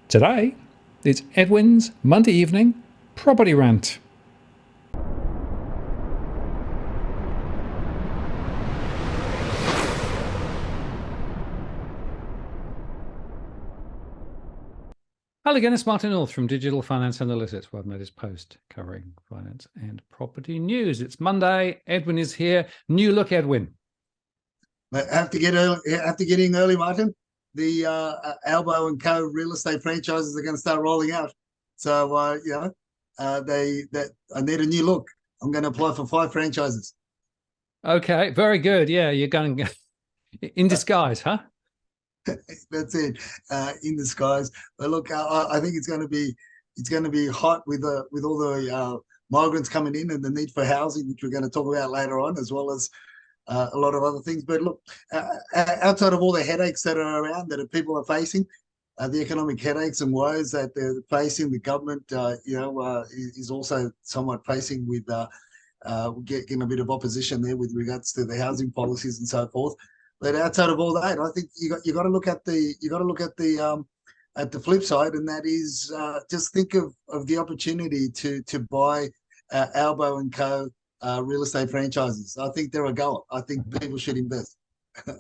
Today, it's Edwin's Monday evening property rant. Hello again, it's Martin North from Digital Finance Analytics, where I've made this post covering finance and property news. It's Monday. Edwin is here. New look, Edwin. I have to get in early, Martin. The Albo and Co. real estate franchises are going to start rolling out. So I need a new look. I'm going to apply for 5 franchises. Okay, very good. Yeah, you're going in disguise, huh? That's it, in disguise. But look, I think it's going to be hot with all the migrants coming in and the need for housing, which we're going to talk about later on, as well as a lot of other things. But look, outside of all the headaches that are around that people are facing, the economic headaches and woes that they're facing, the government, is also somewhat facing with getting a bit of opposition there with regards to the housing policies and so forth. But outside of all that, I think you got to look at the flip side, and that is just think of the opportunity to buy Albo and Co. Real estate franchises. I think they're a goer. I think people should invest.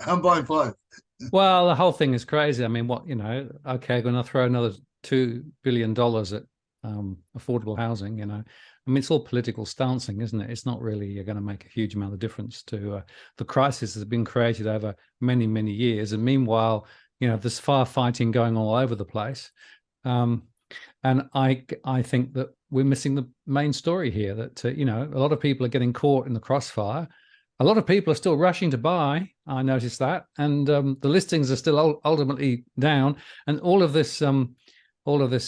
I'm buying 5. Well, the whole thing is crazy. I mean, okay, going to throw another $2 billion at affordable housing, I mean, it's all political stancing, isn't it? It's not really going to make a huge amount of difference to the crisis that has been created over many, many years. And meanwhile, there's firefighting going all over the place. And I think that we're missing the main story here, that, a lot of people are getting caught in the crossfire. A lot of people are still rushing to buy. I noticed that. And the listings are still ultimately down. And all of this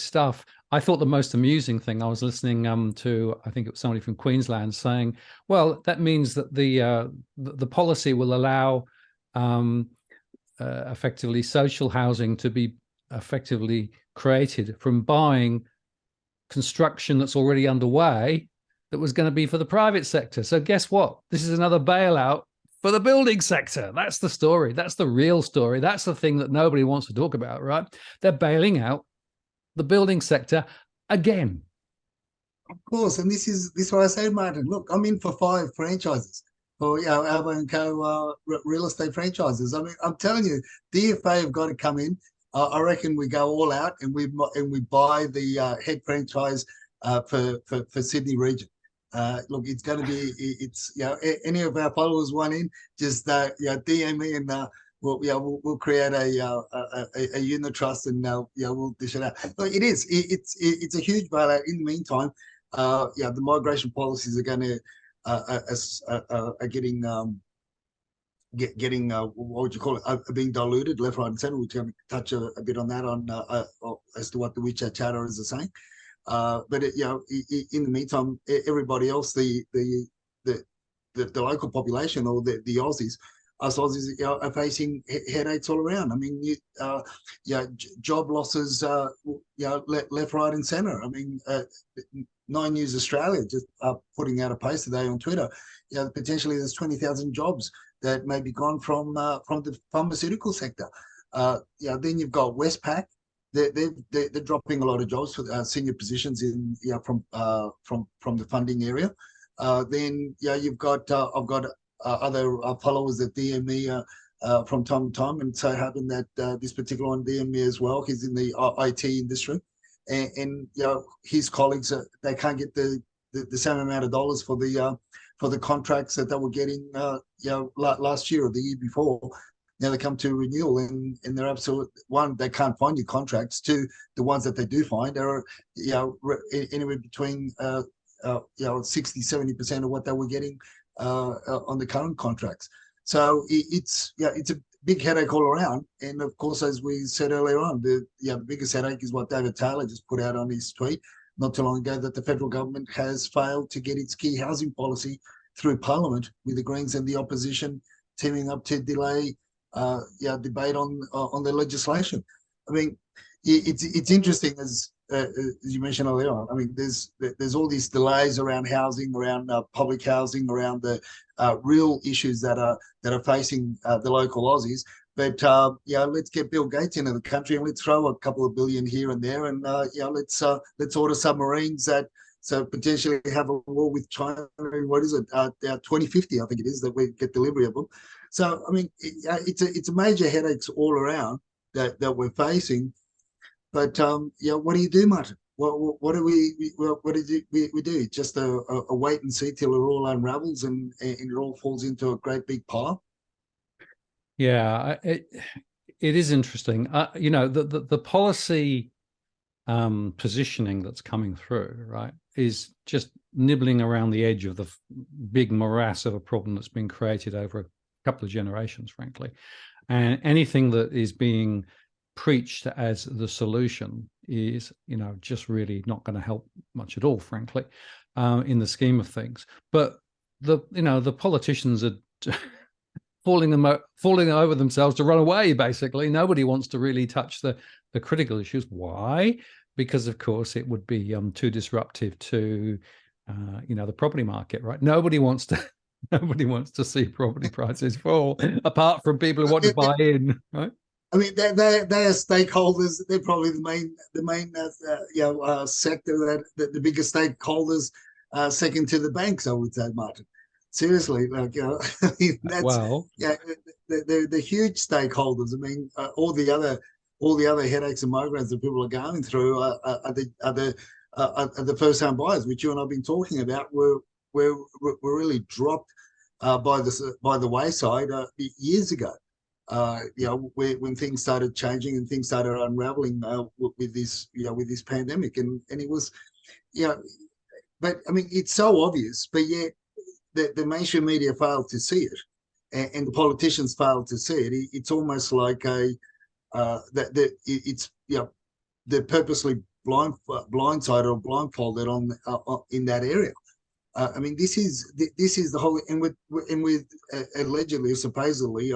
stuff. I thought the most amusing thing, I was listening to, I think it was somebody from Queensland saying, well, that means that the policy will allow effectively social housing to be effectively created from buying construction that's already underway that was going to be for the private sector. So guess what? This is another bailout for the building sector. That's the story. That's the real story. That's the thing that nobody wants to talk about, right? They're bailing out the building sector again. Of course, and this is what I say, Martin. Look, I'm in for 5 franchises for Albo and Co. Real estate franchises. I mean, I'm telling you, DFA have got to come in. I reckon we go all out and we buy the head franchise for Sydney region. Look, it's going to be any of our followers want in, just DM me and. We'll create a unit trust and we'll dish it out. Look, it's a huge bailout. In the meantime, the migration policies are going to are getting what would you call it? Being diluted left, right, and centre. We're going to touch a bit on that as to what the WeChat chatterers are saying. But in the meantime, everybody else, the local population or the Aussies. Us Aussies are facing headaches all around. I mean, job losses, left, right, and centre. I mean, 9 News Australia just putting out a post today on Twitter. Potentially there's 20,000 jobs that may be gone from the pharmaceutical sector. Then you've got Westpac. They're dropping a lot of jobs for senior positions in from the funding area. Then you've got I've got other followers that DM me from time to time, and so it happened that this particular one DM me as well. He's in the IT industry, and his colleagues they can't get the same amount of dollars for the contracts that they were getting last year or the year before. Now they come to renewal, and they're absolute one, they can't find new contracts. 2, the ones that they do find are anywhere between 60-70% of what they were getting on the current contracts. So it's a big headache all around. And of course, as we said earlier on, the biggest headache is what David Taylor just put out on his tweet not too long ago, that the federal government has failed to get its key housing policy through Parliament, with the Greens and the opposition teaming up to delay debate on the legislation. I mean, it's interesting as you mentioned earlier on. I mean, there's all these delays around housing, around public housing, around the real issues that are facing the local Aussies. But let's get Bill Gates into the country and let's throw a couple of billion here and there, and let's order submarines that so potentially have a war with China. What is it? 2050, I think it is, that we get delivery of them. So I mean, it's a major headaches all around that we're facing. But what do you do, Martin? What do we do? Just a wait and see till it all unravels and it all falls into a great big pile. Yeah, it is interesting. The policy positioning that's coming through, right, is just nibbling around the edge of the big morass of a problem that's been created over a couple of generations, frankly. And anything that is being preached as the solution is, just really not going to help much at all, frankly, in the scheme of things. But the politicians are falling over themselves to run away. Basically, nobody wants to really touch the critical issues. Why? Because of course it would be too disruptive to the property market, right? Nobody wants to see property prices fall, apart from people who want to buy in, right? I mean, they are stakeholders. They're probably the main sector that the biggest stakeholders, second to the banks, I would say, Martin. Seriously, I mean, that's they're huge stakeholders. I mean, all the other headaches and migraines that people are going through are the first home buyers, which you and I've been talking about, were really dropped by the wayside years ago. When things started changing and things started unraveling with this pandemic, and it was, but I mean, it's so obvious, but yet the mainstream media failed to see it, and the politicians failed to see it. It's almost like they're purposely blindsided or blindfolded on in that area. I mean, this is the whole, and with allegedly, supposedly,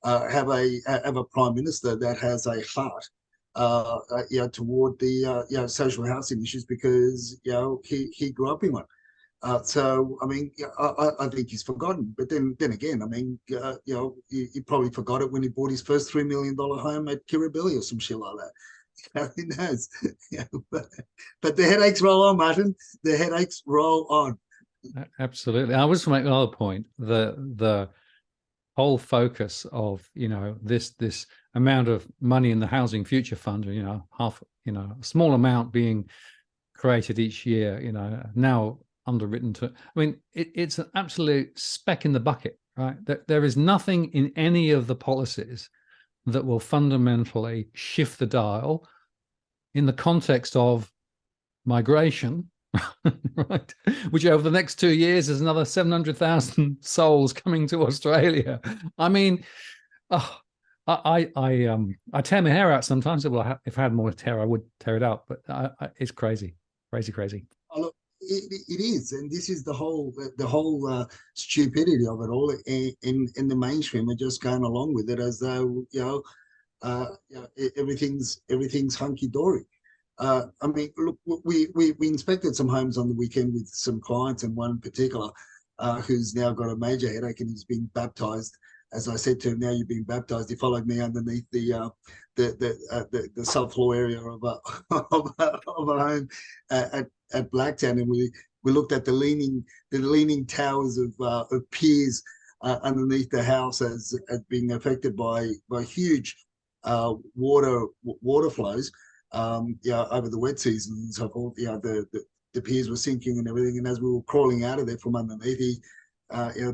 have a prime minister that has a heart, toward the social housing issues, because he grew up in one. So I mean, I think he's forgotten. But then again, I mean, he probably forgot it when he bought his first $3 million home at Kirribilli or some shit like that. Who knows? But the headaches roll on, Martin. The headaches roll on. Absolutely. I was to make another point. The whole focus of this amount of money in the Housing Future Fund, half, a small amount being created each year, now underwritten to. I mean, it's an absolute speck in the bucket, right? There is nothing in any of the policies that will fundamentally shift the dial in the context of migration, right? Which over the next 2 years is another 700,000 souls coming to Australia. I mean, I tear my hair out sometimes. Well, if I had more hair, I would tear it out. But it's crazy. Oh, look, it is, and this is the whole stupidity of it all. In the mainstream are just going along with it as though everything's hunky dory. I mean, look, we inspected some homes on the weekend with some clients, and one in particular who's now got a major headache and he's been baptized. As I said to him, now you've been baptized. He followed me underneath the subfloor area of a home at Blacktown, and we looked at the leaning towers of piers underneath the house as being affected by huge water flows over the wet season and so forth. The piers were sinking and everything, and as we were crawling out of there from underneath, he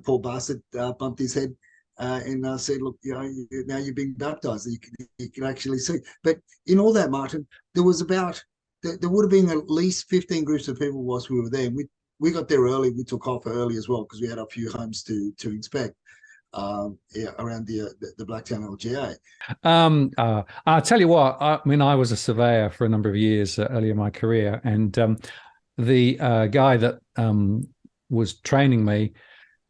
poor bastard bumped his head. And I said, look, now you're being baptized. You can actually see. But in all that, Martin, there would have been at least 15 groups of people whilst we were there. We got there early. We took off early as well because we had a few homes to inspect around the Blacktown LGA. I'll tell you what, I mean, I was a surveyor for a number of years early in my career, and the guy that was training me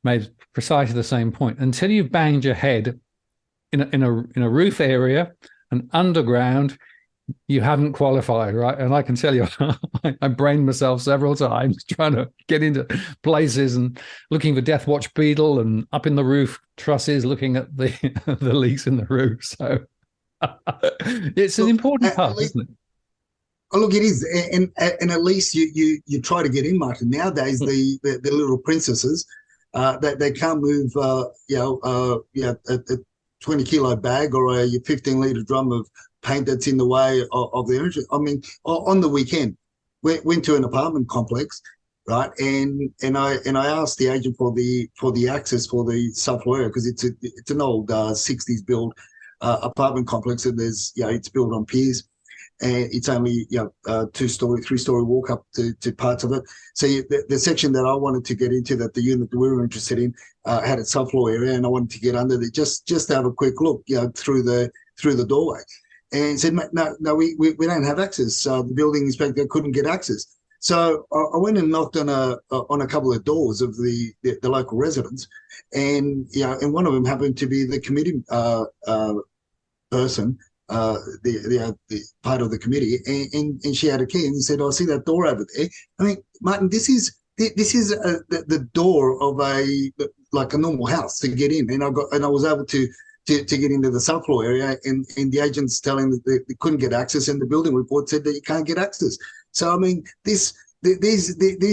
made precisely the same point. Until you've banged your head in a roof area and underground, you haven't qualified, right? And I can tell you, I brained myself several times trying to get into places and looking for Death Watch beetle and up in the roof trusses, looking at the the leaks in the roof. So it's an important part, isn't it? Oh, look, it is, and at least you try to get in, Martin. Nowadays, the little princesses, they can't move, a 20-kilo bag or a 15-liter drum of paint that's in the way of their engine. I mean, on the weekend, went to an apartment complex, right? And I asked the agent for the access for the subfloor area because it's an old 60s build apartment complex, and it's built on piers. And it's only 2-story, 3-story walk up to parts of it. So the section that I wanted to get into, that the unit that we were interested in, had a subfloor area, and I wanted to get under there just to have a quick look, through the doorway, and said, no, we don't have access. The building inspector couldn't get access. So I went and knocked on a couple of doors of the local residents, and and one of them happened to be the committee person. The part of the committee, and she had a key, and he said, "I see that door over there." I mean, Martin, this is the door of like a normal house to get in, and I was able to get into the subfloor area, and the agents telling that they couldn't get access, and the building report said that you can't get access. So I mean, these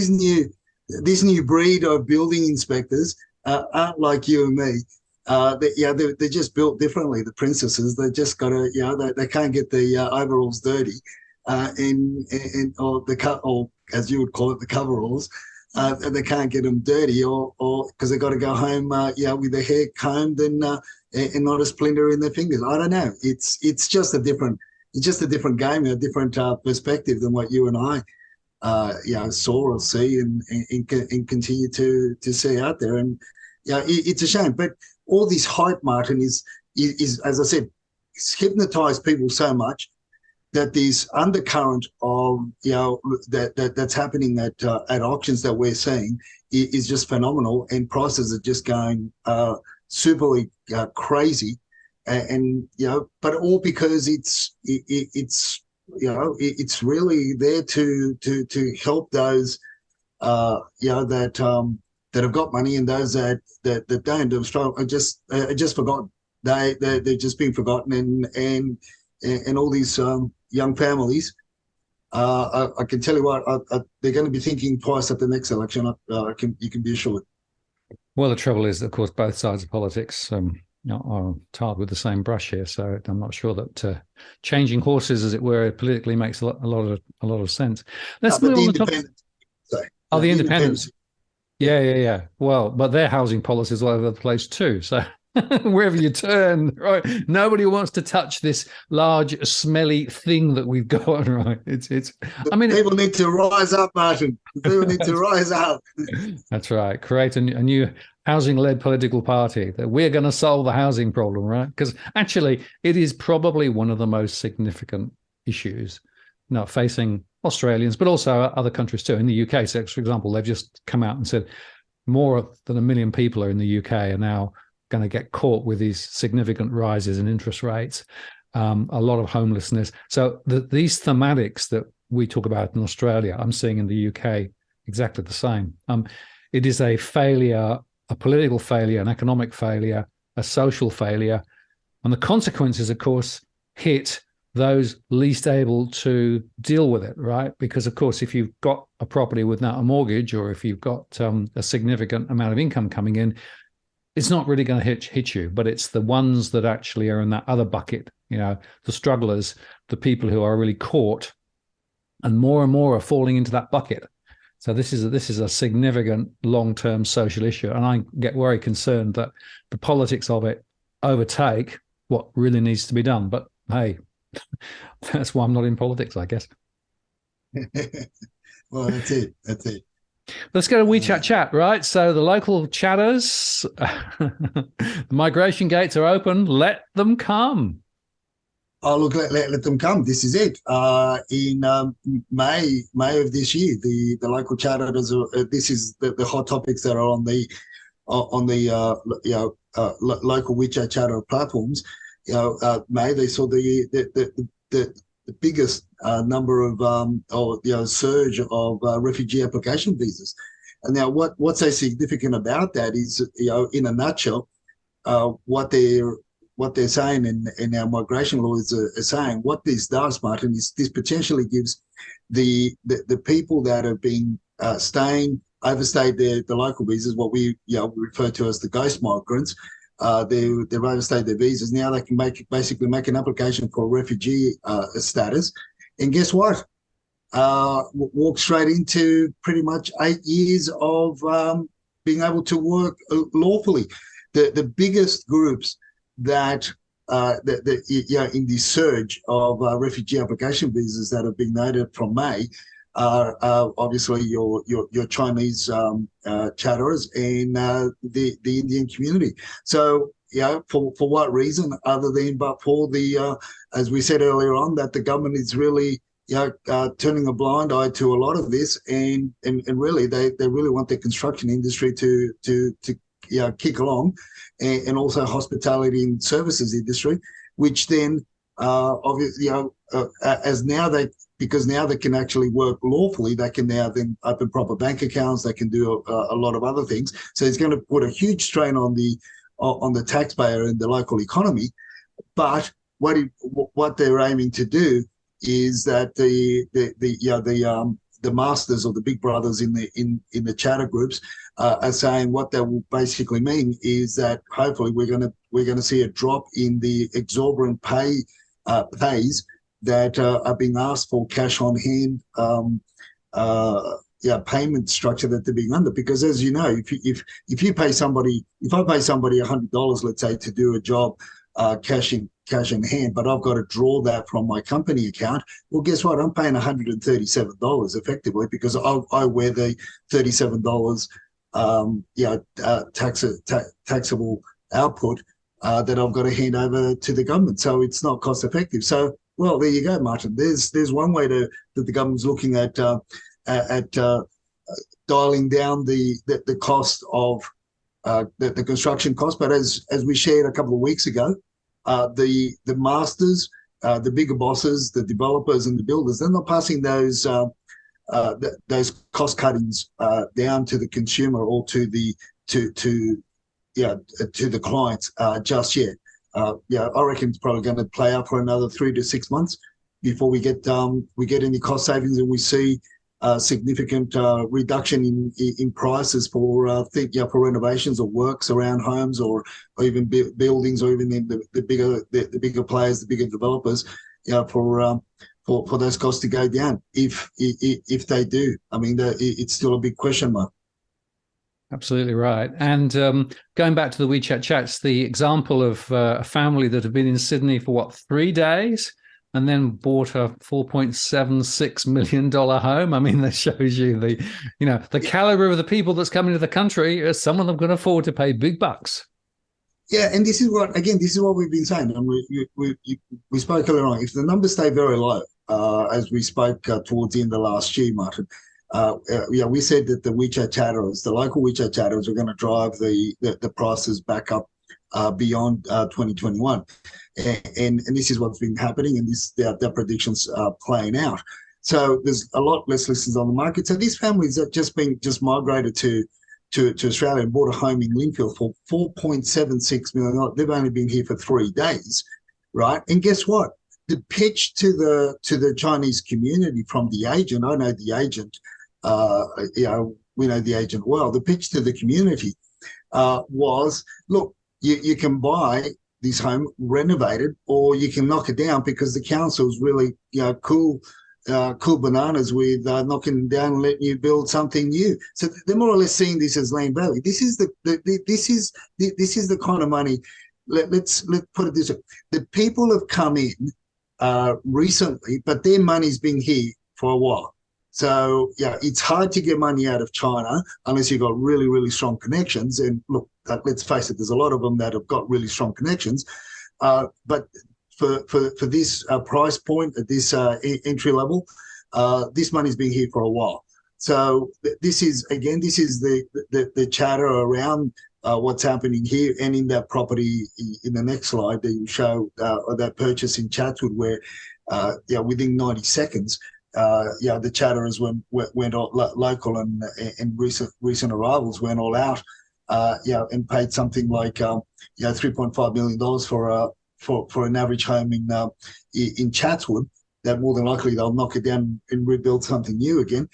new breed of building inspectors aren't like you and me. They're just built differently. The princesses, they just got to, they can't get the overalls dirty, or as you would call it, the coveralls. They can't get them dirty, or because they got to go home, with their hair combed and not a splinter in their fingers. I don't know. It's just a different game, a different perspective than what you and I, saw or see and continue to see out there. And it's a shame, but all this hype, Martin, is as I said, it's hypnotized people so much that this undercurrent of that's happening at auctions that we're seeing is just phenomenal, and prices are just going superly crazy, and but all because it's really there to help those that have got money, and those that don't are just forgotten. They're just being forgotten, and all these young families. I can tell you what, they're going to be thinking twice at the next election. You can be assured. Well, the trouble is, of course, both sides of politics are tarred with the same brush here. So I'm not sure that changing horses, as it were, politically makes a lot of sense. Let's move on to talk. The independents. Yeah. Well, but their housing policies all over the place too. So wherever you turn, right, nobody wants to touch this large, smelly thing that we've got, right? I mean, people need to rise up, Martin. People need to rise up. That's right. Create a new housing-led political party that we're going to solve the housing problem, right? Because actually, it is probably one of the most significant issues facing Australians, but also other countries too. In the UK, so for example, they've just come out and said more than 1 million people in the UK are now going to get caught with these significant rises in interest rates, a lot of homelessness. So these thematics that we talk about in Australia, I'm seeing in the UK exactly the same. It is a failure, a political failure, an economic failure, a social failure. And the consequences, of course, hit those least able to deal with it, right? Because, of course, if you've got a property without a mortgage, or if you've got a significant amount of income coming in, it's not really going to hit you, but it's the ones that actually are in that other bucket, the strugglers, the people who are really caught, and more are falling into that bucket. So this is a significant long-term social issue, and I get very concerned that the politics of it overtake what really needs to be done. But hey, that's why I'm not in politics, I guess. Well, that's it. Let's go to WeChat chat, right? So the local chatters, the migration gates are open. Let them come. Oh, look, let them come. This is it. In May of this year, the local chatters. This is the hot topics that are on the local WeChat chatter platforms. May they saw the biggest number of or surge of refugee application visas. And now, what's so significant about that is, in a nutshell, what they're saying, and our migration lawyers are saying, what this does, Martin, is this potentially gives the people that have been overstayed the local visas, what we refer to as the ghost migrants. They've overstayed their visas. Now they can basically make an application for refugee status, and guess what? Walk straight into pretty much 8 years of being able to work lawfully. The biggest groups that in this surge of refugee application visas that have been noted from May are obviously your Chinese chatterers and the Indian community. So, for what reason other than but for the as we said earlier on, that the government is really turning a blind eye to a lot of this, and really they really want the construction industry to kick along, and also hospitality and services industry, which then obviously as now because now they can actually work lawfully, they can now then open proper bank accounts, they can do a lot of other things. So it's going to put a huge strain on the taxpayer and the local economy. But what they're aiming to do is that the masters or the big brothers in the chatter groups are saying what that will basically mean is that hopefully we're going to see a drop in the exorbitant pays that are being asked for cash on hand payment structure that they're being under. Because as you know, if I pay somebody $100, let's say, to do a job cash in hand, but I've got to draw that from my company account, well, guess what? I'm paying $137 effectively, because I wear the $37 taxable output that I've got to hand over to the government. So it's not cost effective. So, well, there you go, Martin. There's one way that the government's looking at dialing down the cost of the construction cost. But as we shared a couple of weeks ago, the masters, the bigger bosses, the developers and the builders, they're not passing those cost cuttings down to the consumer or to the clients just yet. I reckon it's probably going to play out for another 3 to 6 months before we get any cost savings, and we see significant reduction in prices for renovations or works around homes, or even buildings, or even in the bigger players, the bigger developers, for those costs to go down. If they do, I mean, it's still a big question mark. Absolutely right. And going back to the WeChat chats, the example of a family that have been in Sydney for 3 days and then bought a $4.76 million home. I mean, that shows you the caliber of the people that's coming to the country. Some of them can afford to pay big bucks. Yeah, and this is what we've been saying. And we spoke earlier on. If the numbers stay very low, as we spoke towards the end of last year, Martin, we said that the WeChat chatterers, the local WeChat chatterers, are going to drive the prices back up beyond 2021, and this is what's been happening, and their predictions are playing out. So there's a lot less listings on the market. So these families have just migrated to Australia and bought a home in Linfield for $4.76 million. They've only been here for 3 days, right? And guess what? The pitch to the Chinese community from the agent, I know the agent, we know the agent well. The pitch to the community was, look, you can buy this home renovated, or you can knock it down, because the council's really cool bananas with knocking them down and letting you build something new. So they're more or less seeing this as land value. This is the kind of money. Let's put it this way: the people have come in recently, but their money's been here for a while. So it's hard to get money out of China unless you've got really, really strong connections. And look, let's face it, there's a lot of them that have got really strong connections. But for this price point at this entry level, this money's been here for a while. So this is the chatter around what's happening here and in that property in the next slide that you show that purchase in Chatswood where within 90 seconds the chatterers went all local and recent arrivals went all out and paid something like $3.5 million for an average home in Chatswood. That more than likely they'll knock it down and rebuild something new again.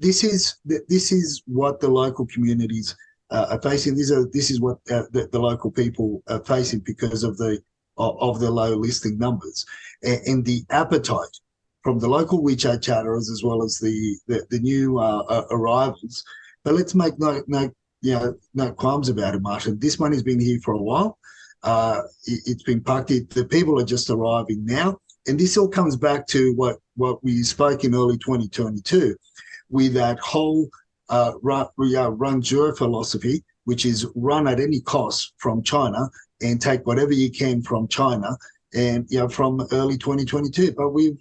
This is what the local communities are facing. This is what the local people are facing because of the low listing numbers and the appetite from the local WeChat chatterers as well as the new arrivals. But let's make no qualms about it, Martin. This money's been here for a while. It's been parked. The people are just arriving now. And this all comes back to what we spoke in early 2022 with that whole run zero philosophy, which is run at any cost from China and take whatever you can from China. And from early 2022, but we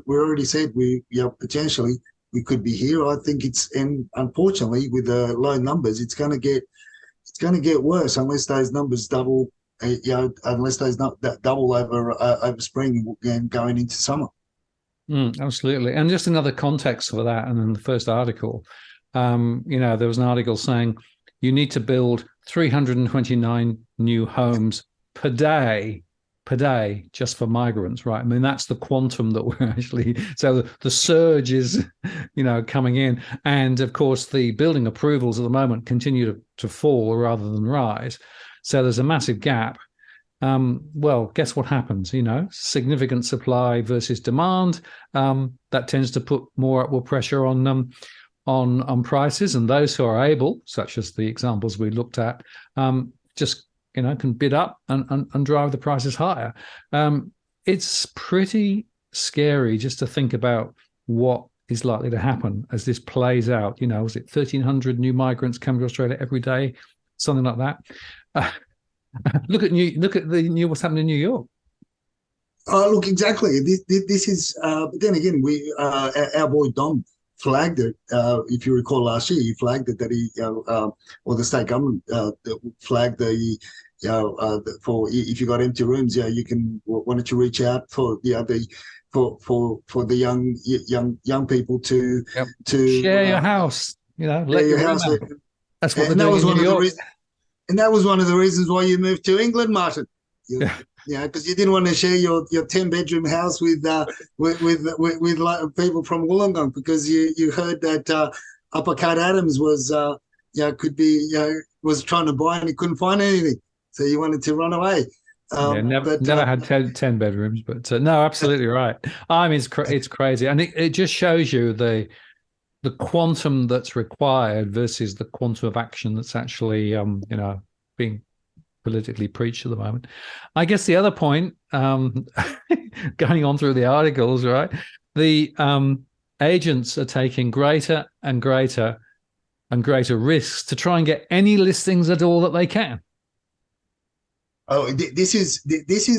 already said potentially we could be here. I think and unfortunately with the low numbers, it's going to get worse unless those numbers double. Unless those not that double over spring and going into summer. Absolutely. And just another context for that. And in the first article, there was an article saying you need to build 329 new homes per day just for migrants, right? I mean, that's the quantum that we're actually, so the surge is, coming in. And of course, the building approvals at the moment continue to fall rather than rise. So there's a massive gap. Well, guess what happens? Significant supply versus demand. That tends to put more upward pressure on prices, and those who are able, such as the examples we looked at, just can bid up and drive the prices higher. It's pretty scary just to think about what is likely to happen as this plays out. Was it 1,300 new migrants come to Australia every day? Something like that. Look at what's happening in New York. Look, exactly. This is. But then again, our boy Dom flagged it. If you recall last year, he flagged it that he or the state government flagged for if you got empty rooms, you can. Why don't you reach out for for the young people to share your house. Let your house. That's what they're doing in New York. And that was one of the reasons why you moved to England, Martin. Because you didn't want to share your 10-bedroom house with people from Wollongong because you heard that Uppercut Adams was was trying to buy and he couldn't find anything, so you wanted to run away. Never had 10 bedrooms, but no, absolutely right. I mean, it's crazy, and it just shows you the quantum that's required versus the quantum of action that's actually, being politically preached at the moment. I guess the other point, going on through the articles, right? The agents are taking greater and greater and greater risks to try and get any listings at all that they can. Oh, this is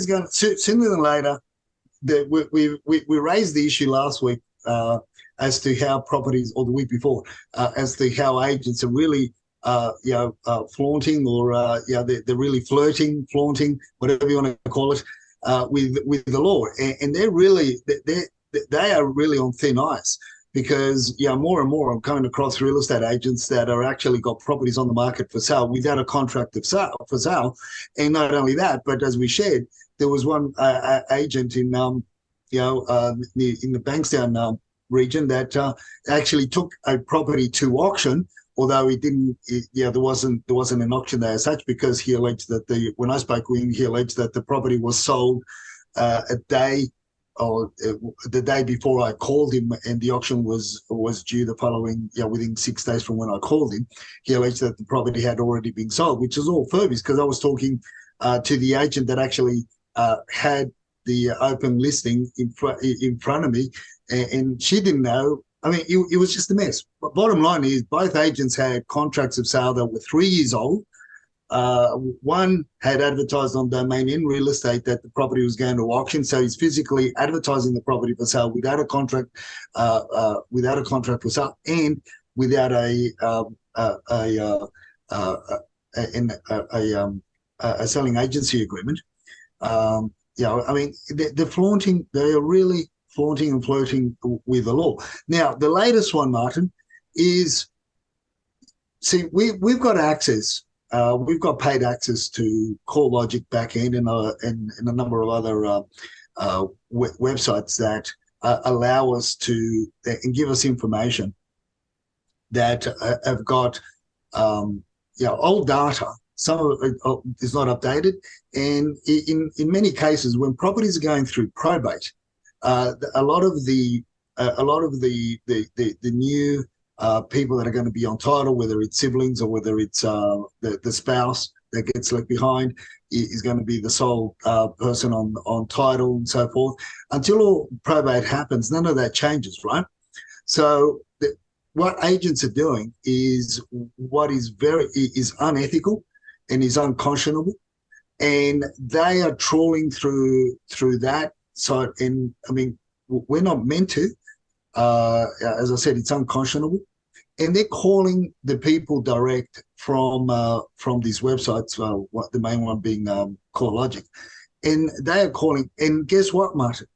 going to, sooner than later. We raised the issue last week. As to how properties, or the week before, as to how agents are really, flaunting, or they're really flaunting, whatever you want to call it, with the law, and they are really on thin ice because more and more I'm coming across real estate agents that are actually got properties on the market for sale without a contract of for sale, and not only that, but as we shared, there was one agent in in the Bankstown region that actually took a property to auction, although he didn't. There wasn't an auction there as such, because he alleged that when I spoke with him, he alleged that the property was sold the day before I called him, and the auction was due the following within 6 days from when I called him. He alleged that the property had already been sold, which is all furbies, because I was talking to the agent that actually had the open listing in front of me. And she didn't know. I mean, it was just a mess. But bottom line is, both agents had contracts of sale that were 3 years old. One had advertised on Domain in Real Estate that the property was going to auction, so he's physically advertising the property for sale without a contract for sale, and without a selling agency agreement. You know, I mean, they're flaunting. They are really flaunting and flirting with the law. Now, the latest one, Martin, is, see, we've got access. We've got paid access to CoreLogic backend and a number of other websites that allow us to and give us information that have got old data. Some of it is not updated, and in many cases, when properties are going through probate, a lot of the new people that are going to be on title, whether it's siblings or whether it's the spouse that gets left behind, is going to be the sole person on title and so forth. Until all probate happens, none of that changes, right? So what agents are doing is what is unethical and is unconscionable, and they are trawling through that side. And I mean, we're not meant to. As I said, it's unconscionable, and they're calling the people direct from these websites. What the main one being CoreLogic, and they are calling. And guess what, Martin?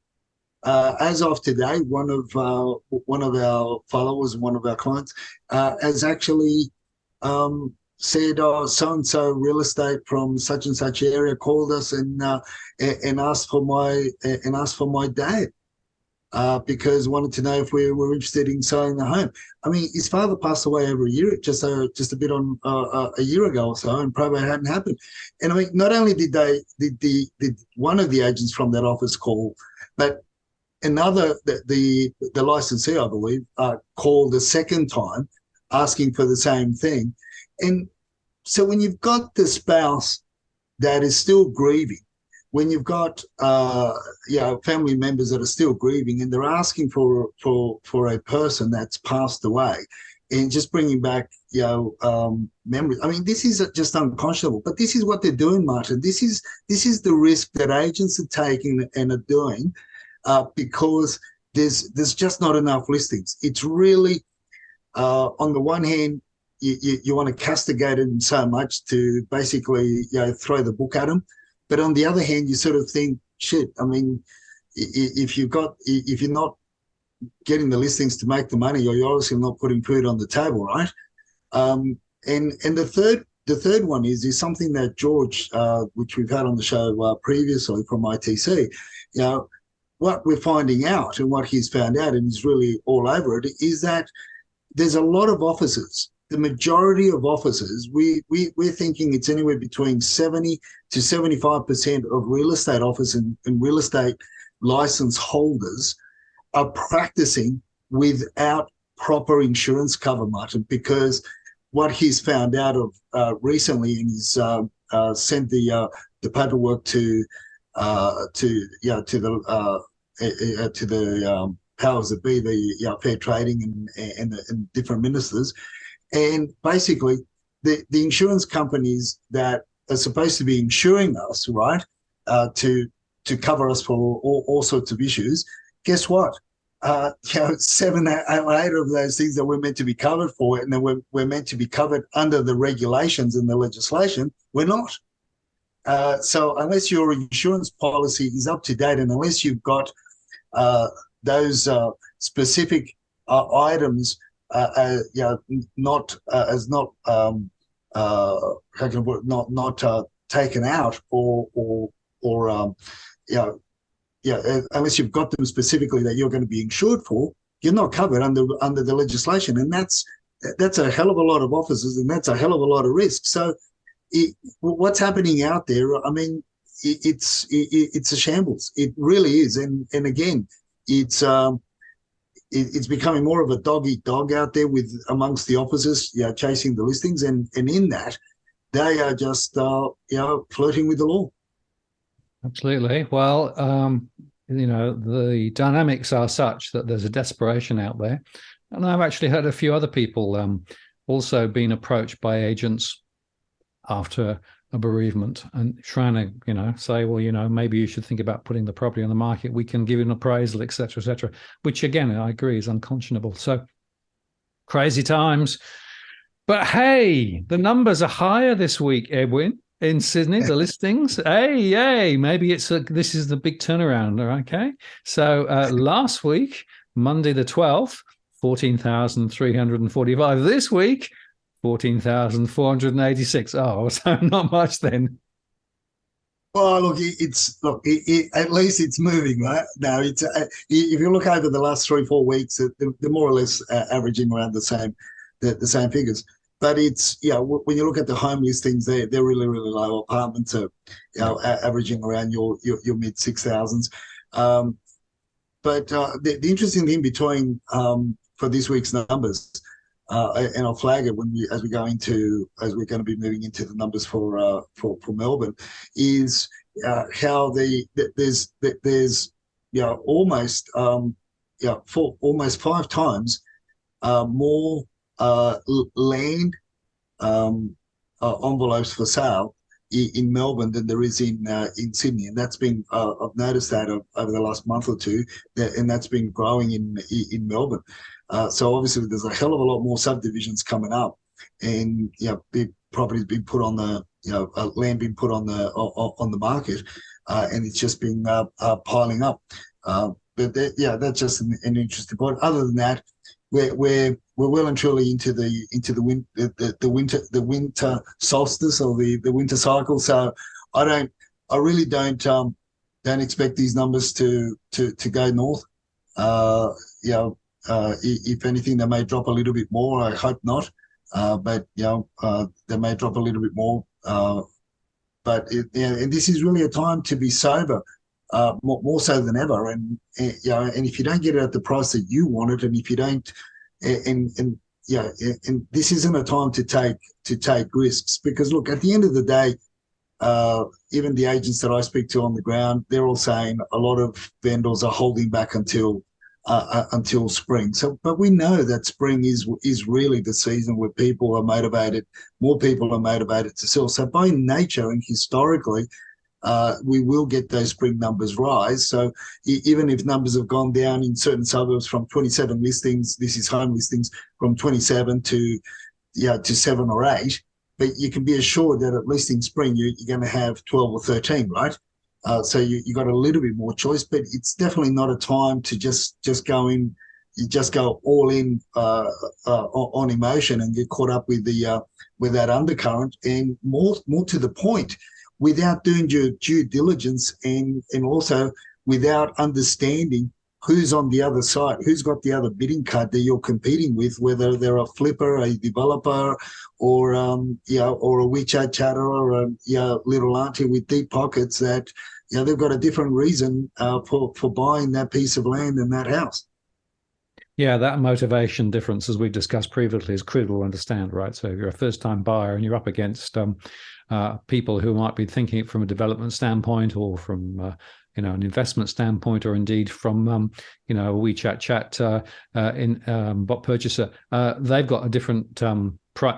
As of today, one of our followers, one of our clients, has actually said, "Oh, so and so real estate from such and such area called us and asked for my dad because wanted to know if we were interested in selling the home." I mean, his father passed away over a year, just a bit on a year ago or so, and probate hadn't happened. And I mean, not only did one of the agents from that office call, but another, the licensee, I believe, called a second time asking for the same thing. And so when you've got the spouse that is still grieving, when you've got family members that are still grieving, and they're asking for a person that's passed away, and just bringing back memories. I mean, this is just unconscionable. But this is what they're doing, Martin. This is the risk that agents are taking and are doing. Because there's just not enough listings. It's really, on the one hand, you want to castigate them so much to basically throw the book at them, but on the other hand, you sort of think, shit. I mean, if you're not getting the listings to make the money, or you're obviously not putting food on the table, right? And the third one is something that George, which we've had on the show previously from ITC, what we're finding out and what he's found out, and he's really all over it, is that there's a lot of offices. The majority of offices, we're thinking it's anywhere between 70 to 75% of real estate office and real estate license holders are practicing without proper insurance cover, Martin, because what he's found out of recently, and he's sent the paperwork to the powers that be, the fair trading and different ministers, and basically the insurance companies that are supposed to be insuring us, right, to cover us for all sorts of issues. Guess what? 7 or 8 of those things that we're meant to be covered for, and then we're meant to be covered under the regulations and the legislation, we're not. So unless your insurance policy is up to date, and unless you've got those specific items, not taken out, unless you've got them specifically that you're going to be insured for, you're not covered under the legislation, and that's a hell of a lot of offices, and that's a hell of a lot of risk. So what's happening out there, I mean, it's a shambles. It really is. And again, it's becoming more of a dog eat dog out there amongst the officers, chasing the listings, and in that they are just flirting with the law. Absolutely. Well, the dynamics are such that there's a desperation out there, and I've actually heard a few other people also being approached by agents after a bereavement and trying to, say, well, maybe you should think about putting the property on the market. We can give you an appraisal, et cetera, which again, I agree is unconscionable. So crazy times. But hey, the numbers are higher this week, Edwin, in Sydney. The listings, hey, maybe this is the big turnaround. Okay, so last week, Monday the 12th, 14,345. This week, 14,486. Oh, so not much then. Well, look, at least it's moving, right? Now, if you look over the last 3-4 weeks, they're more or less averaging around the same figures. But it's when you look at the home listings, they're really really low. Apartments are averaging around your mid 6,000s. But the interesting thing between for this week's numbers, and I'll flag it as we're going to be moving into the numbers for Melbourne, is how there's almost for almost 5 times more land envelopes for sale in Melbourne than there is in Sydney, and that's been I've noticed that over the last month or two, and that's been growing in Melbourne. So obviously there's a hell of a lot more subdivisions coming up, and big properties being put on the land being put on the market, and it's just been piling up. But that's just an interesting point. Other than that, we're well and truly into the winter solstice, or the winter cycle. So I really don't expect these numbers to go north. If anything, they may drop a little bit more. I hope not, but they may drop a little bit more. And this is really a time to be sober, more so than ever. And if you don't get it at the price that you want it, and if you don't, and this isn't a time to take risks, because look, at the end of the day, even the agents that I speak to on the ground, they're all saying a lot of vendors are holding back until spring. So, but we know that spring is really the season where people are motivated. More people are motivated to sell. So, by nature and historically, we will get those spring numbers rise. So, even if numbers have gone down in certain suburbs from 27 listings, this is home listings, from 27 to 7 or 8, but you can be assured that at least in spring you're going to have 12 or 13, right? So you got a little bit more choice, but it's definitely not a time to just go in. You just go all in on emotion and get caught up with that undercurrent, and more to the point, without doing your due diligence, and also without understanding who's on the other side, who's got the other bidding card that you're competing with, whether they're a flipper, a developer, or or a WeChat chatter, or a little auntie with deep pockets that they've got a different reason for buying that piece of land and that house. Yeah, that motivation difference, as we've discussed previously, is critical to understand, right? So if you're a first-time buyer and you're up against people who might be thinking it from a development standpoint, or from an investment standpoint, or indeed from a WeChat chat bot purchaser, they've got a different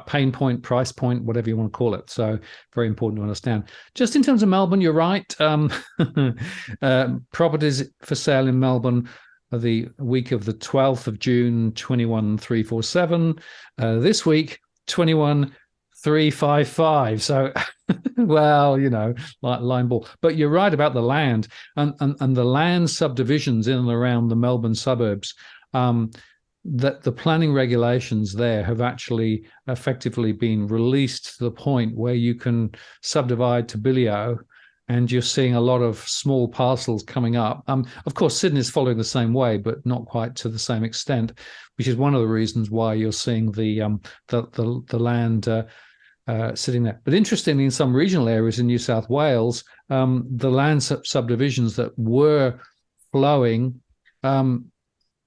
pain point, price point, whatever you want to call it. So very important to understand. Just in terms of Melbourne, you're right. Properties for sale in Melbourne the week of the 12th of June, 21,347. This week, 21,355. So, well, like line ball. But you're right about the land and the land subdivisions in and around the Melbourne suburbs. That the planning regulations there have actually effectively been released to the point where you can subdivide to bilio, and you're seeing a lot of small parcels coming up. Of course, Sydney is following the same way, but not quite to the same extent, which is one of the reasons why you're seeing the land sitting there. But interestingly, in some regional areas in New South Wales, the land subdivisions that were flowing are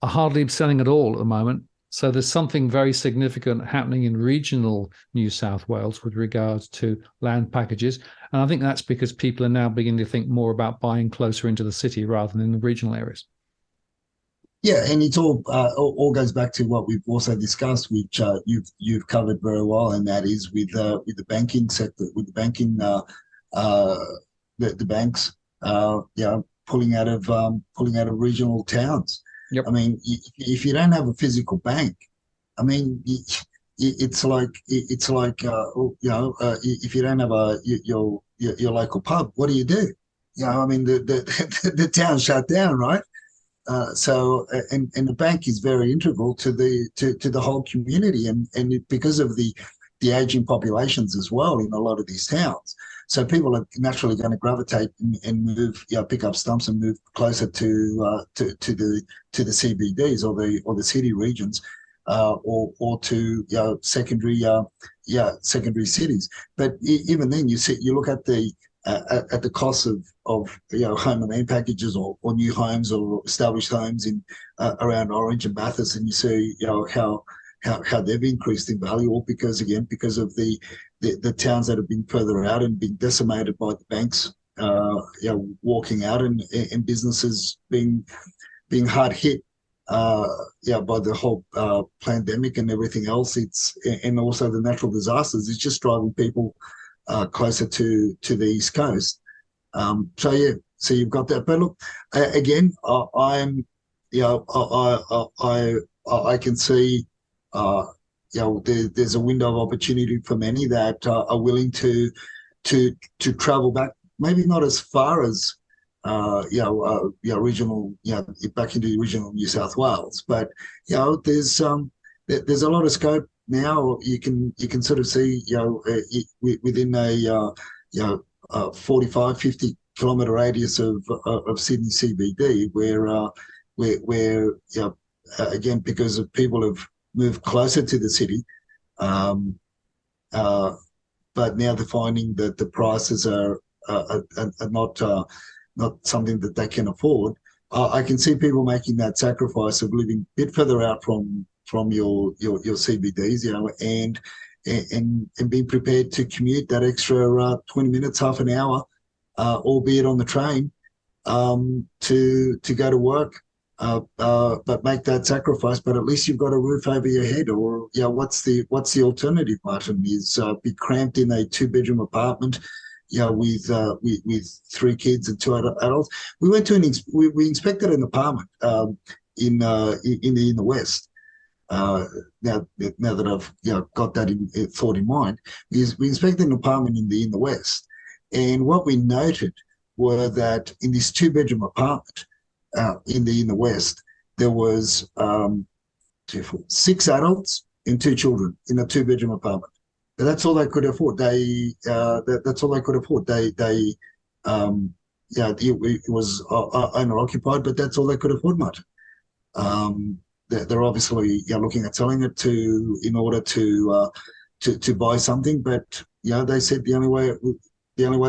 hardly selling at all at the moment. So there's something very significant happening in regional New South Wales with regards to land packages. And I think that's because people are now beginning to think more about buying closer into the city rather than in the regional areas. Yeah, and it's all goes back to what we've also discussed, which you've covered very well, and that is with the banking sector, with the banking the banks pulling out of regional towns. Yep. I mean, if you don't have a physical bank, I mean, if you don't have your local pub, what do you do? I mean, the town shut down, right? And the bank is very integral to the whole community, because of the aging populations as well in a lot of these towns. So people are naturally going to gravitate and move, pick up stumps and move closer to the CBDs or the city regions, or to secondary cities. But even then, you look at the cost of home and land packages, or new homes or established homes in around Orange and Bathurst, and you see how they've increased in value, all because of the towns that have been further out and been decimated by the banks walking out, and businesses being hard hit by the whole pandemic and everything else. And also the natural disasters. It's just driving people closer to the East Coast. So you've got that. But look, again, I can see, there's a window of opportunity for many that are willing to travel back, maybe not as far as regional, back into the original New South Wales, but there's a lot of scope now. You can sort of see, within a 45, 50 kilometre radius of Sydney CBD, where again, because of people have moved closer to the city, but now they're finding that the prices are not something that they can afford. I can see people making that sacrifice of living a bit further out from your CBDs, and being prepared to commute that extra 20 minutes, half an hour, albeit on the train, to go to work. But make that sacrifice. But at least you've got a roof over your head. Or what's the alternative, Martin? Is be cramped in a 2-bedroom apartment, with 3 kids and 2 adults. We went to we inspected an apartment in the West. Now that I've got that thought in mind, is we inspected an apartment in the West, and what we noted were that in this 2-bedroom apartment in the West, there was 6 adults and 2 children in a 2-bedroom apartment. But that's all they could afford. That's all they could afford. It was owner occupied, but that's all they could afford, Martin. They're obviously looking at selling it in order to buy something. But they said the only way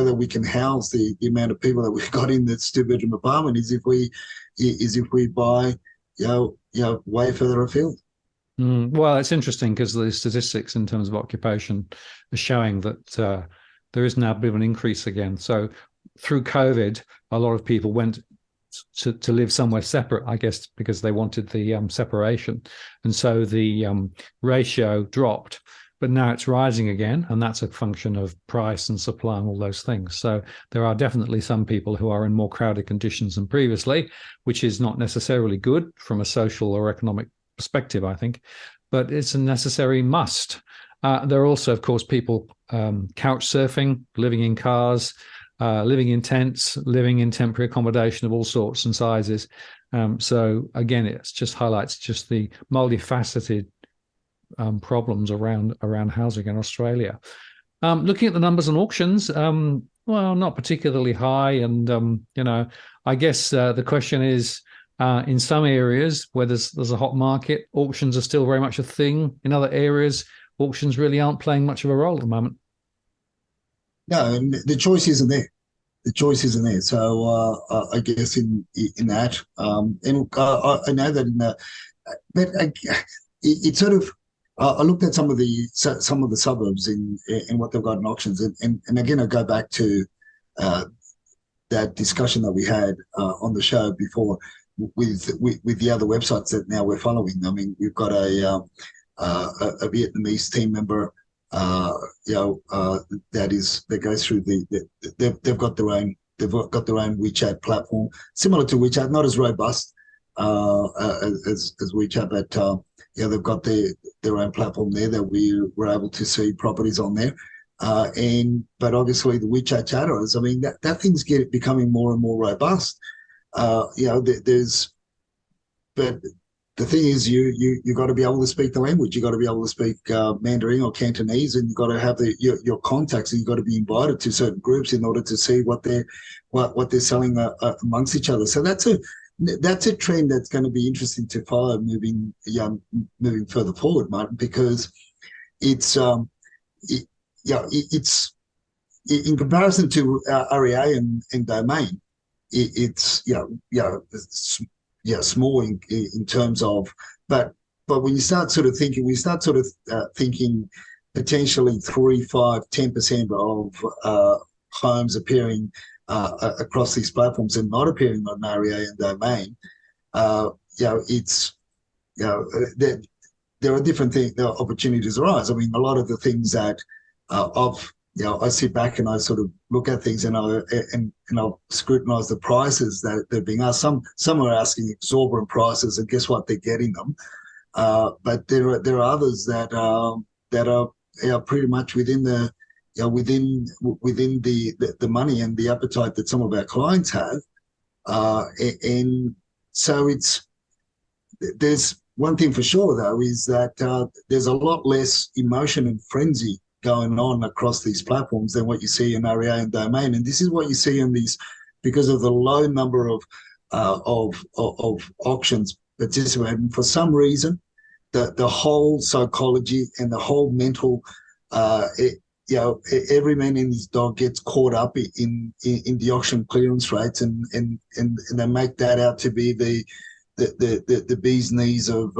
that we can house the amount of people that we've got in this 2-bedroom apartment is if we buy way further afield. Well, it's interesting because the statistics in terms of occupation are showing that there is now a bit of an increase again. So through COVID, a lot of people went to live somewhere separate, I guess, because they wanted the separation. And so the ratio dropped, but now it's rising again. And that's a function of price and supply and all those things. So there are definitely some people who are in more crowded conditions than previously, which is not necessarily good from a social or economic perspective, I think, but it's a necessary must. There are also, of course, people couch surfing, living in cars, living in tents, living in temporary accommodation of all sorts and sizes. So again, it just highlights just the multifaceted problems around housing in Australia. Looking at the numbers on auctions, well, not particularly high. And, I guess the question is, in some areas where there's a hot market, auctions are still very much a thing. In other areas, auctions really aren't playing much of a role at the moment. No, and the choice isn't there. The choice isn't there. So I guess in that, and I know that but it sort of. I looked at some of the suburbs in what they've got in auctions, and again I go back to that discussion that we had on the show before with the other websites that now we're following. I mean, we've got a Vietnamese team member, that goes through they've got their own WeChat platform, similar to WeChat, not as robust, as we chat, but they've got their own platform there that we were able to see properties on there. But obviously the WeChat chatterers, I mean, that thing's becoming more and more robust. But the thing is, you got to be able to speak the language. You got to be able to speak Mandarin or Cantonese, and you got to have your contacts, and you got to be invited to certain groups in order to see what they're selling amongst each other. So that's a trend that's going to be interesting to follow moving further forward, Martin, because it's it's in comparison to REA and Domain, it's small in terms of, but when you start sort of thinking, thinking potentially 3, 5, 10% of homes appearing across these platforms and not appearing on REA and Domain, it's there are different opportunities arise. I mean, a lot of the things that I sit back and I sort of look at things and I'll scrutinise the prices that they're being asked. Some are asking exorbitant prices, and guess what? They're getting them. But there are others that are pretty much within the within the money and the appetite that some of our clients have. And so there's one thing for sure though, is that there's a lot less emotion and frenzy going on across these platforms than what you see in REA and Domain. And this is what you see in these, because of the low number of auctions participating. For some reason, the whole psychology and the whole mental, every man and his dog gets caught up in the auction clearance rates, and they make that out to be the bee's knees of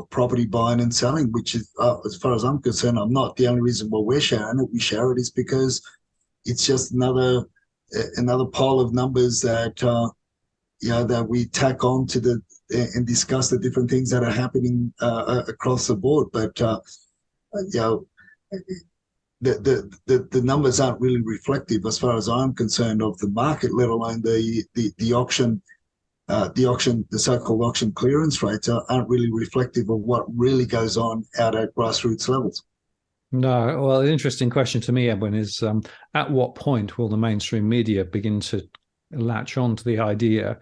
property buying and selling, which is, as far as I'm concerned, I'm not. The only reason why we share it is because it's just another pile of numbers that that we tack on to and discuss the different things that are happening across the board. But the numbers aren't really reflective, as far as I'm concerned, of the market, let alone the auction. The so-called auction clearance rates aren't really reflective of what really goes on out at grassroots levels. No, well, an interesting question to me, Edwin, is at what point will the mainstream media begin to latch on to the idea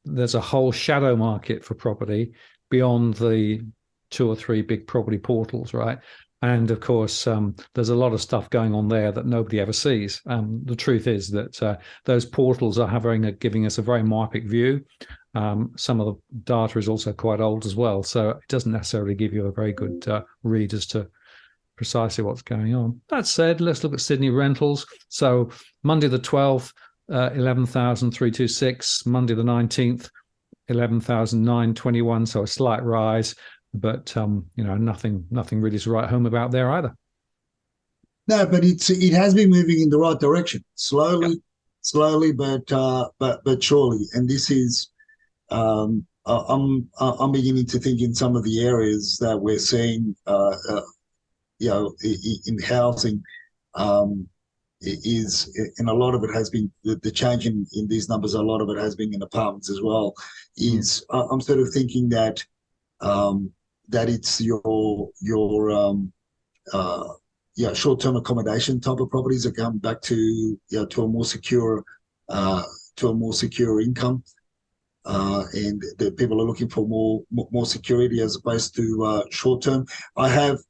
there's a whole shadow market for property beyond the 2 or 3 big property portals, right? And of course, there's a lot of stuff going on there that nobody ever sees. The truth is that those portals are giving us a very myopic view. Some of the data is also quite old as well, so it doesn't necessarily give you a very good read as to precisely what's going on. That said, let's look at Sydney rentals. So Monday the 12th, 11,326. Monday the 19th, 11,921. So a slight rise. But nothing really to write home about there either. No, but it has been moving in the right direction, slowly, but surely. And this is, I'm beginning to think in some of the areas that we're seeing, in housing, and a lot of it has been the change in these numbers. A lot of it has been in apartments as well. I'm sort of thinking that. That it's your short-term accommodation type of properties are coming back to a more secure income, and the people are looking for more security as opposed to short-term. I haven't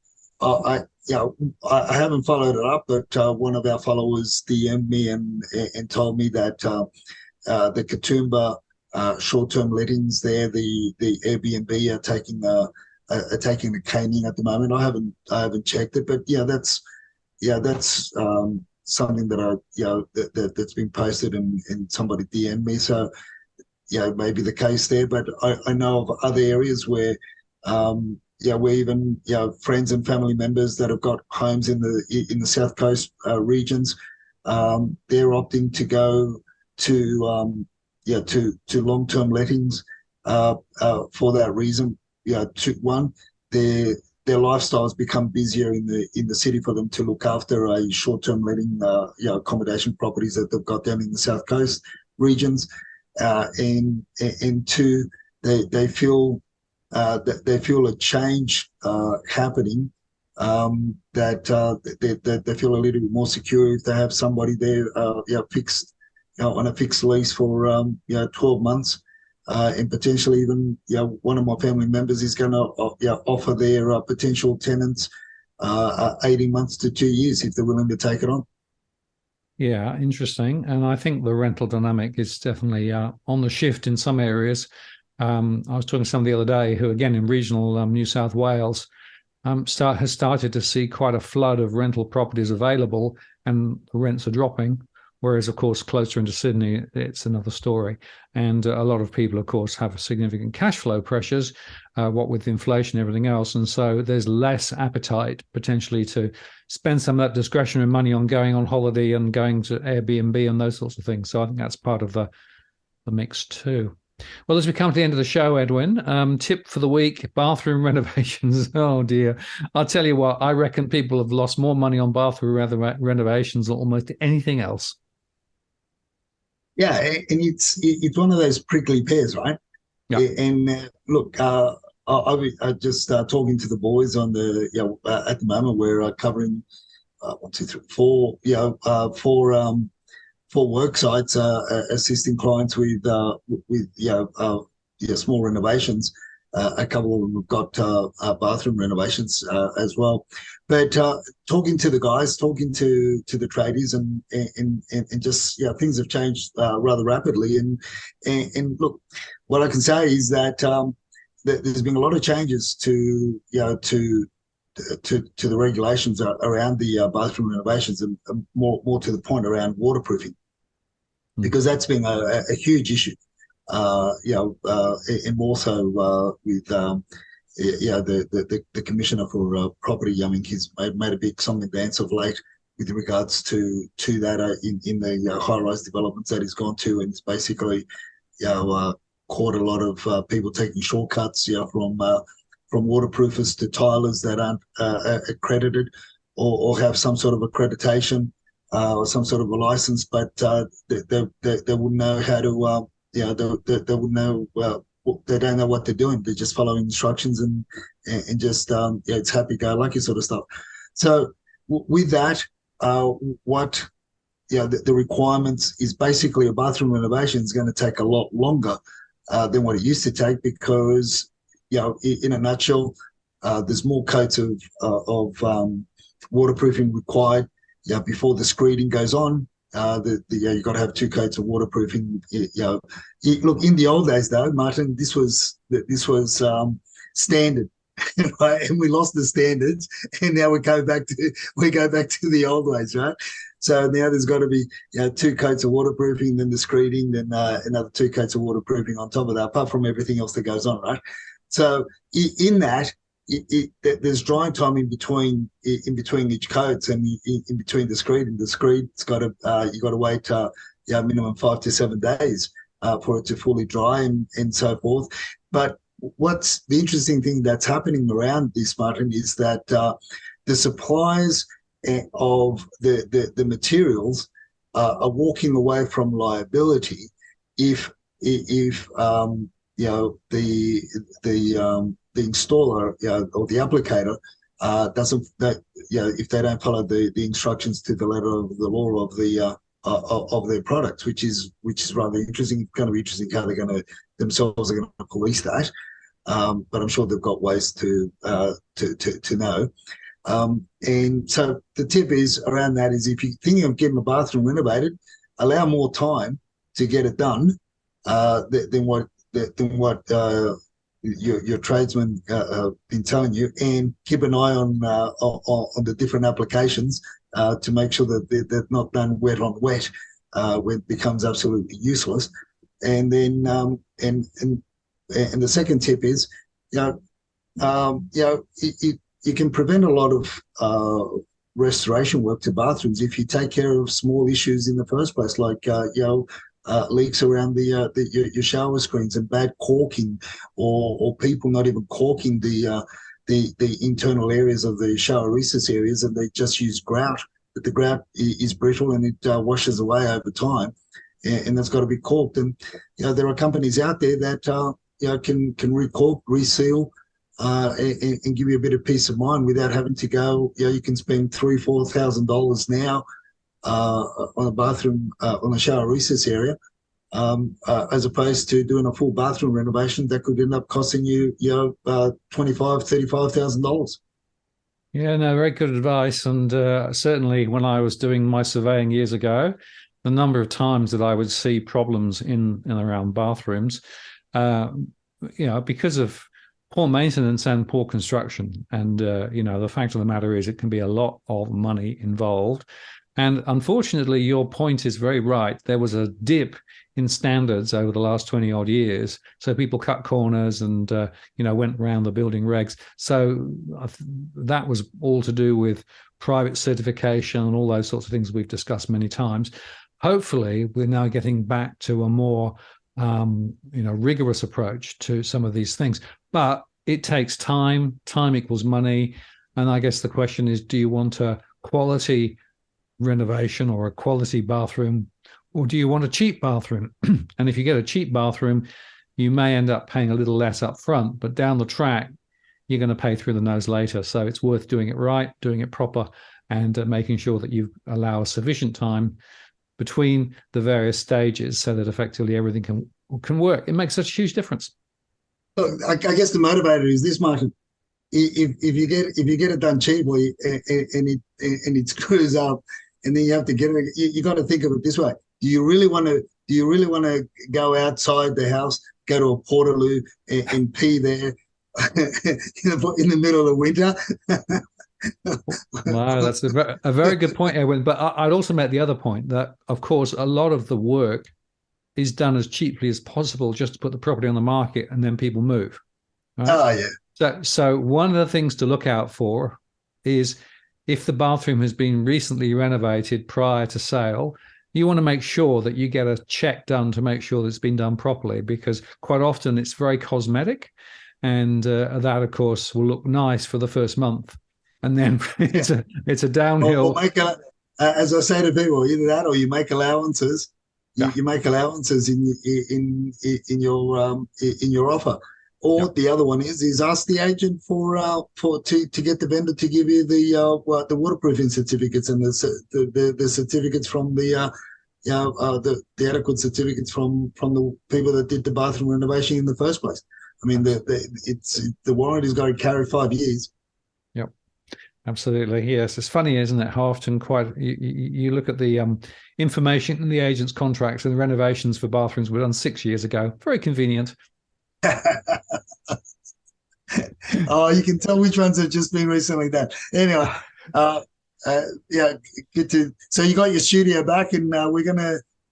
followed it up, but one of our followers DM'd me and told me that the Katoomba short-term lettings there, the Airbnb are taking the caning at the moment. I haven't checked it, but that's something that that's been posted and somebody DM'd me. So it may be the case there, but I know of other areas where where even friends and family members that have got homes in the South Coast regions, they're opting to go to long-term lettings for that reason. One, their lifestyles become busier in the city for them to look after a short-term letting accommodation properties that they've got down in the South Coast regions. and two, they feel that they feel a change happening, that they feel a little bit more secure if they have somebody there, fixed, on a fixed lease for 12 months, and potentially even one of my family members is going to offer their potential tenants 18 months to 2 years if they're willing to take it on. Yeah, interesting. And I think the rental dynamic is definitely on the shift in some areas. I was talking to somebody the other day who, again, in regional New South Wales, has started to see quite a flood of rental properties available, and the rents are dropping. Whereas, of course, closer into Sydney, it's another story. And a lot of people, of course, have significant cash flow pressures, what with inflation and everything else. And so there's less appetite potentially to spend some of that discretionary money on going on holiday and going to Airbnb and those sorts of things. So I think that's part of the mix too. Well, as we come to the end of the show, Edwin, tip for the week, bathroom renovations. Oh, dear. I'll tell you what, I reckon people have lost more money on bathroom renovations than almost anything else. Yeah, and it's one of those prickly pears, right? Yeah. And look, I just talking to the boys on the at the moment we're covering 1, 2, 3, 4 4 work sites, assisting clients with small renovations. A couple of them have got bathroom renovations as well. But talking to the guys, talking to the tradies, and just things have changed rather rapidly. And look, what I can say is that there's been a lot of changes to the regulations around the bathroom renovations, and more to the point around waterproofing, because that's been a huge issue. And more so with the commissioner for property. I mean, he's made a big song and dance of late with regards to that in the high-rise developments that he's gone to, and it's basically caught a lot of people taking shortcuts from waterproofers to tilers that aren't accredited or have some sort of accreditation or some sort of a license, but they wouldn't know how to. They wouldn't know. They don't know what they're doing. They're just following instructions and just it's happy-go-lucky sort of stuff. So with that, what the requirements is basically a bathroom renovation is going to take a lot longer than what it used to take, because in a nutshell, there's more coats of waterproofing required before the screeding goes on. You've got to have 2 coats of waterproofing. Look, in the old days though, Martin, this was standard, right? And we lost the standards, and now we go back to the old ways, right? So now there's got to be 2 coats of waterproofing, then the screeding, then another 2 coats of waterproofing on top of that, apart from everything else that goes on, right? So in that, there's drying time in between each coats, and in between the screed and the screed's got to you got to wait minimum 5 to 7 days for it to fully dry and so forth. But what's the interesting thing that's happening around this, Martin, is that the suppliers of the materials are walking away from liability if the installer or the applicator doesn't, if they don't follow the instructions to the letter of the law of their products, which is rather interesting. It's going to be interesting how they're going to themselves are going to police that. But I'm sure they've got ways to know. And so the tip is around that is, if you're thinking of getting a bathroom renovated, allow more time to get it done than what your tradesmen have been telling you, and keep an eye on the different applications to make sure that they're not done wet on wet, where it becomes absolutely useless. And then and the second tip is, you can prevent a lot of restoration work to bathrooms if you take care of small issues in the first place, like leaks around your shower screens, and bad caulking, or people not even caulking the internal areas of the shower recess areas, and they just use grout, but the grout is brittle and it washes away over time, and that's got to be corked. And there are companies out there that can recork, reseal, and give you a bit of peace of mind without having to go. You can spend $3,000-4,000 now on a bathroom, on a shower recess area, as opposed to doing a full bathroom renovation that could end up costing you, $25,000-35,000. Yeah, no, very good advice. And certainly when I was doing my surveying years ago, the number of times that I would see problems in and around bathrooms, because of poor maintenance and poor construction. And, the fact of the matter is it can be a lot of money involved. And unfortunately, your point is very right. There was a dip in standards over the last 20 odd years. So people cut corners and, went around the building regs. So that was all to do with private certification and all those sorts of things we've discussed many times. Hopefully, we're now getting back to a more, rigorous approach to some of these things. But it takes time. Time equals money. And I guess the question is, do you want a quality renovation or a quality bathroom, or do you want a cheap bathroom? And if you get a cheap bathroom, you may end up paying a little less up front, but down the track, you're going to pay through the nose later. So it's worth doing it right, doing it proper, and making sure that you allow sufficient time between the various stages so that effectively everything can work. It makes such a huge difference. Look, I guess the motivator is this, Martin. If you get it done cheaply and it screws up, and then you have to get it, you got to think of it this way: do you really want to go outside the house, go to a portaloo and pee there in the middle of winter? Wow, that's a very good point, Edwin. But I'd also make the other point that, of course, a lot of the work is done as cheaply as possible just to put the property on the market, and then people move. Right? Oh, yeah. So one of the things to look out for is if the bathroom has been recently renovated prior to sale, you want to make sure that you get a check done to make sure that it's been done properly, because quite often it's very cosmetic, and that, of course, will look nice for the first month. And then it's a downhill. Or as I say to people, either that or you make allowances. You make allowances in your offer. Or the other one is ask the agent to get the vendor to give you the waterproofing certificates and the certificates from the adequate certificates from the people that did the bathroom renovation in the first place. I mean, the warranty's got to carry 5 years. Yep, absolutely. Yes, it's funny, isn't it? How often you look at the information in the agent's contracts, and the renovations for bathrooms were done 6 years ago. Very convenient. Oh, you can tell which ones have just been recently done. Anyway, good to. So you got your studio back, and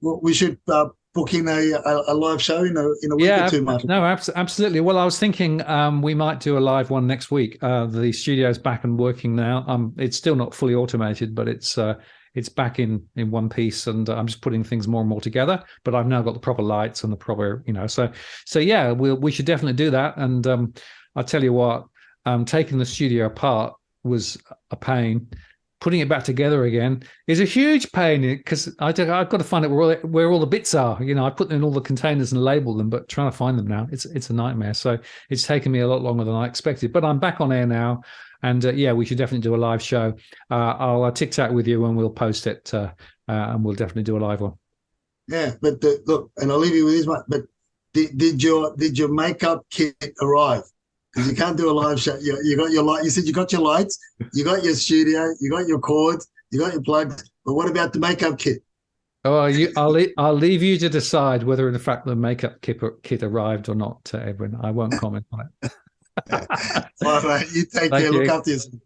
we should book in a live show in a week or two, Martin. No, absolutely. Well, I was thinking we might do a live one next week. The studio's back and working now. It's still not fully automated, but it's back in one piece, and I'm just putting things more and more together. But I've now got the proper lights and the proper, So yeah, we should definitely do that. And I'll tell you what, taking the studio apart was a pain. Putting it back together again is a huge pain, because I've got to find out where all the bits are. I put them in all the containers and label them, but trying to find them now, it's a nightmare. So it's taken me a lot longer than I expected. But I'm back on air now. And we should definitely do a live show. I'll tic-tac with you and we'll post it, and we'll definitely do a live one. Yeah, but look, and I'll leave you with this one. But did your makeup kit arrive? Because you can't do a live show. You got your light. You said you got your lights, you got your studio, you got your cords, you got your plugs. But what about the makeup kit? Oh, I'll leave you to decide whether, in fact, the makeup kit arrived or not, Edwin. I won't comment on it. All right, you take care. Look after yourself.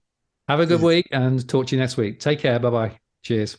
Have a good week, and talk to you next week. Take care. Bye-bye. Cheers.